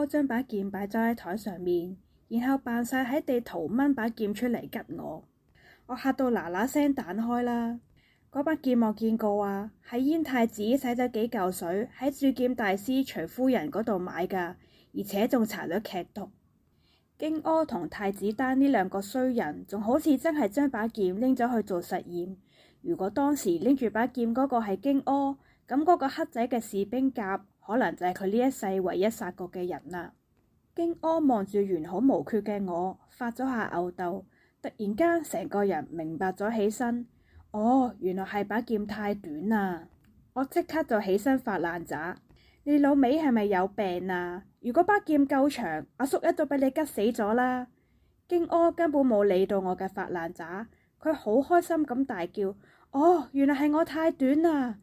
柯將把劍擺咗喺台上面，然後扮晒喺地圖掹把劍出嚟吉我。我嚇到嗱嗱聲彈開啦。嗰把劍我見過啊，喺燕太子使咗幾嚿水喺鑄劍大師徐夫人嗰度買㗎，而且仲搽咗劇毒。荊軻同太子丹呢兩個衰人，仲好似真係將把劍拎咗去做實驗。如果當時拎住把劍嗰個係荊軻，咁嗰個黑仔嘅士兵甲，可能就係佢呢一世唯一殺過嘅人啦。荊軻望住完好無缺嘅我，發咗下吽哣，突然間成個人明白咗起身。哦，原來係把劍太短啦！我即刻就起身發爛渣。你老味係咪有病啊？如果把劍夠長，阿叔一早俾你吉死咗啦！荊軻根本冇理到我嘅發爛渣，佢好開心咁大叫：哦，原來係我太短啦！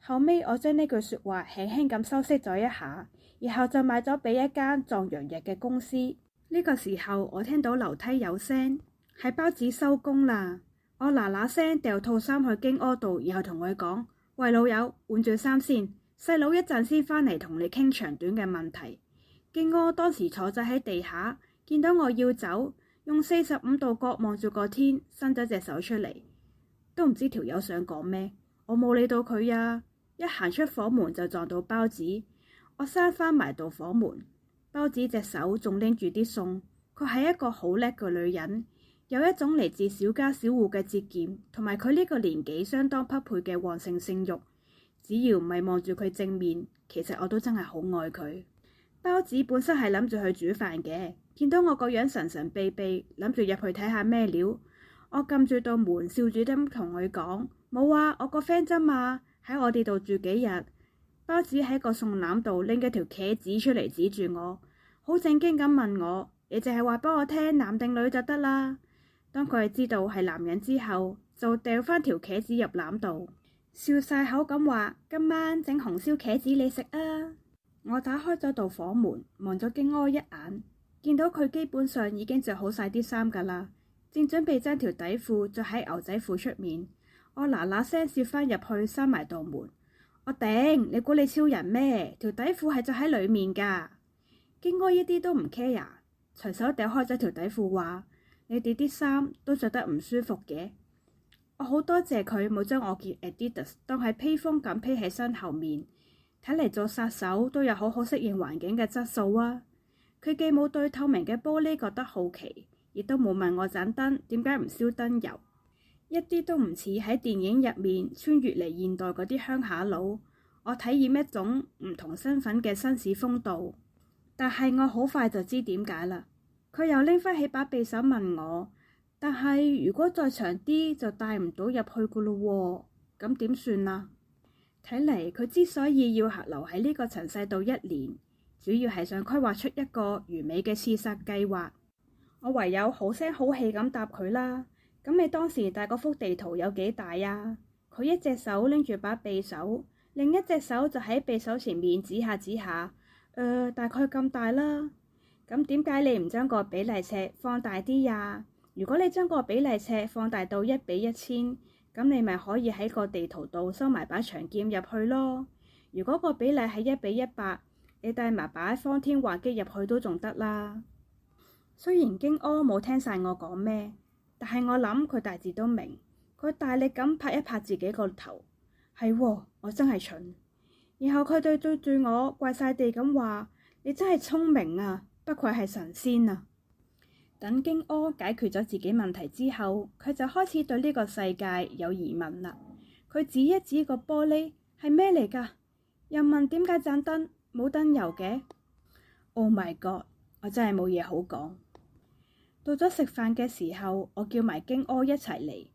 後尾我將呢句說話輕輕咁修飾咗一下，然後就賣咗俾一間壯陽藥嘅公司。呢個時候我聽到樓梯有聲，係包子收工啦。我嗱嗱聲掉套衫去荊軻度，然後同佢講：喂，老友，換住衫先，細佬一陣先返嚟同你傾長短嘅問題。荊軻當時坐咗喺地下，見到我要走，用45度角望住個天，伸咗隻手出嚟，都唔知條友想講咩。我冇理到佢啊，一行出房門就撞到包子。我閂返埋道房門，包子隻手仲拎住啲餸，佢係一個好叻嘅女人。有一種嚟自小家小戶嘅節儉，同埋佢呢個年紀相當匹配嘅旺盛性慾。只要唔係望住佢正面，其實我都真係好愛佢。包子本身係諗住去煮飯嘅，見到我個樣神神秘秘，諗住入去睇下咩料。我撳住道門，笑住咁同佢講：冇啊，我個 friend 啫嘛，喺我哋度住幾日。包子喺個餸籃度拎咗條茄子出嚟指住我，好正經咁問我：你淨係話俾我聽男定女就得啦。當佢知道係男人之後，就掉返條茄子入籃度，笑晒口咁話：今晚整紅燒茄子你食啊！我打開咗道房門，望咗荊軻一眼，見到佢基本上已經着好晒啲衫㗎啦，正準備將條底褲着喺牛仔褲出面。我嗱嗱聲攝返入去，閂埋道門。我頂，你估你超人咩？條底褲係着喺裡面㗎。荊軻一啲都唔 care，隨手掉開咗條底褲話：你哋啲衫都着得唔舒服嘅。我好多謝佢冇將我件 Adidas 當係披風咁披喺身後面，睇嚟做殺手都有好好適應環境嘅質素啊。佢既冇對透明嘅玻璃覺得好奇，亦都冇問我盞燈點解唔燒燈油，一啲都唔似喺電影入面穿越嚟現代嗰啲鄉下佬。我體驗一種唔同身份嘅紳士風度，但係我好快就知點解啦。佢又拎返起把匕首問我，但係如果再長啲就帶唔到入去噶咯喎，咁點算啊？睇嚟佢之所以要留喺呢個塵世度1年，主要係想規劃出一個完美嘅刺殺計劃。我唯有好聲好氣咁答佢啦。咁你當時帶嗰幅地圖有幾大啊？佢一隻手拎住把匕首，另一隻手就喺匕首前面指下指下，大概咁大啦。咁點解你唔將個比例尺放大啲呀？如果你將個比例尺放大到1:1000，咁你咪可以喺個地圖度收埋把長劍入去咯。如果個比例係1:100，你帶埋把方天畫戟入去都仲得啦。雖然荊軻冇聽晒我講咩，但係我諗佢大致都明。佢大力咁拍一拍自己個頭，係喎，我真係蠢。然後佢對住我怪晒地咁話：你真係聰明啊！不愧係神仙啊！等荊軻解決咗自己問題之後，佢就開始對呢個世界有疑問啦。佢指一指個玻璃，係咩嚟㗎？又問點解盞燈冇燈油嘅？Oh my god！我真係冇嘢好講。到咗食飯嘅時候，我叫埋荊軻一齊嚟。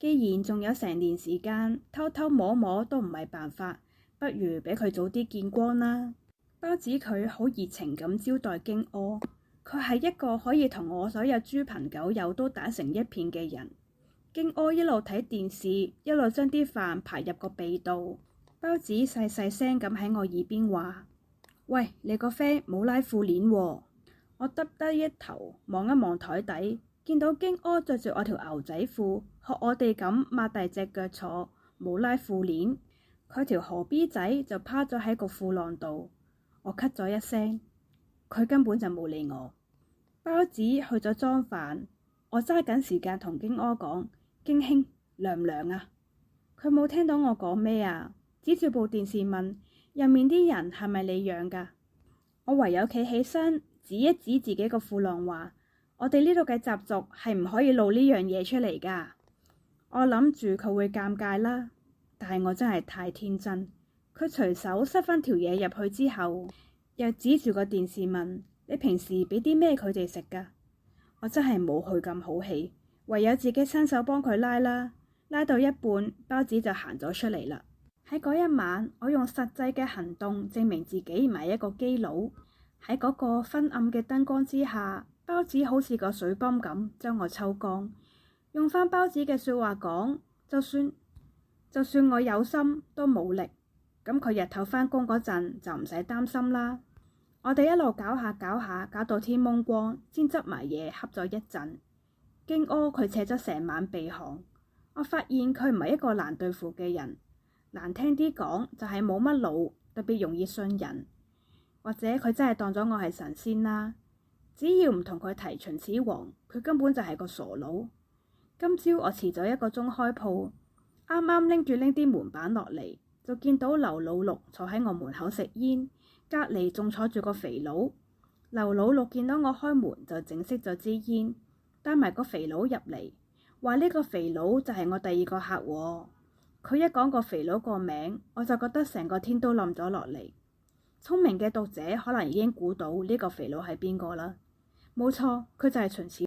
既然仲有成年時間，偷偷摸摸都唔係辦法，不如俾佢早啲見光啦。包子佢好熱情咁招待荊軻，佢係一個可以同我所有豬朋狗友都打成一片嘅人。荊軻一路睇電視，一路將啲飯排入個鼻度。包子細細聲咁喺我耳邊話：喂，你個 friend 冇拉褲鏈喎。我耷低一頭望一望台底，見到荊軻着住我條牛仔褲，學我哋咁擘大隻腳坐，冇拉褲鏈。佢條河 B 仔就趴咗喺個褲浪度。我咳咗一聲，佢根本就冇理我。包子去咗裝飯，我揸緊時間同京柯講：京兄，涼唔涼啊？佢冇聽到我講咩啊，指住部電視問：入面啲人係咪你養㗎？我唯有企起身，指一指自己個褲浪話：我哋呢度嘅習俗係唔可以露呢樣嘢出嚟㗎。我諗住佢會尷尬啦，但係我真係太天真。佢隨手塞返條嘢入去之後，又指住個電視問：你平時俾啲咩佢哋食㗎？我真係冇佢咁好氣，唯有自己伸手幫佢拉啦。拉到一半，包子就行咗出嚟啦。喺嗰一晚，我用實際嘅行動證明自己唔係一個基佬。喺嗰個昏暗嘅燈光之下，包子好似個水泵咁將我抽乾。用返包子嘅說話講，就算我有心都冇力。咁佢日頭返工嗰陣就唔使擔心啦。我哋一路搞下搞下，搞到天蒙光，先執埋嘢恰咗一陣。京柯佢扯咗成晚鼻鼾。我發現佢唔係一個難對付嘅人，難聽啲講就係冇乜腦，特別容易信人，或者佢真係當咗我係神仙啦。只要唔同佢提秦始皇，佢根本就係個傻佬。今朝我遲咗1個鐘開鋪，啱啱拎啲門板落嚟，就見到劉老六坐喺我門口食煙，隔離仲坐住個肥佬。劉老六見到我開門就整熄咗支煙，帶埋個肥佬入嚟。話呢個肥佬就係我第2個客喎。佢一講個肥佬個名，我就覺得成個天都冧咗落嚟。聰明嘅讀者可能已經估到呢個肥佬係邊個啦。冇錯，佢就係秦始皇。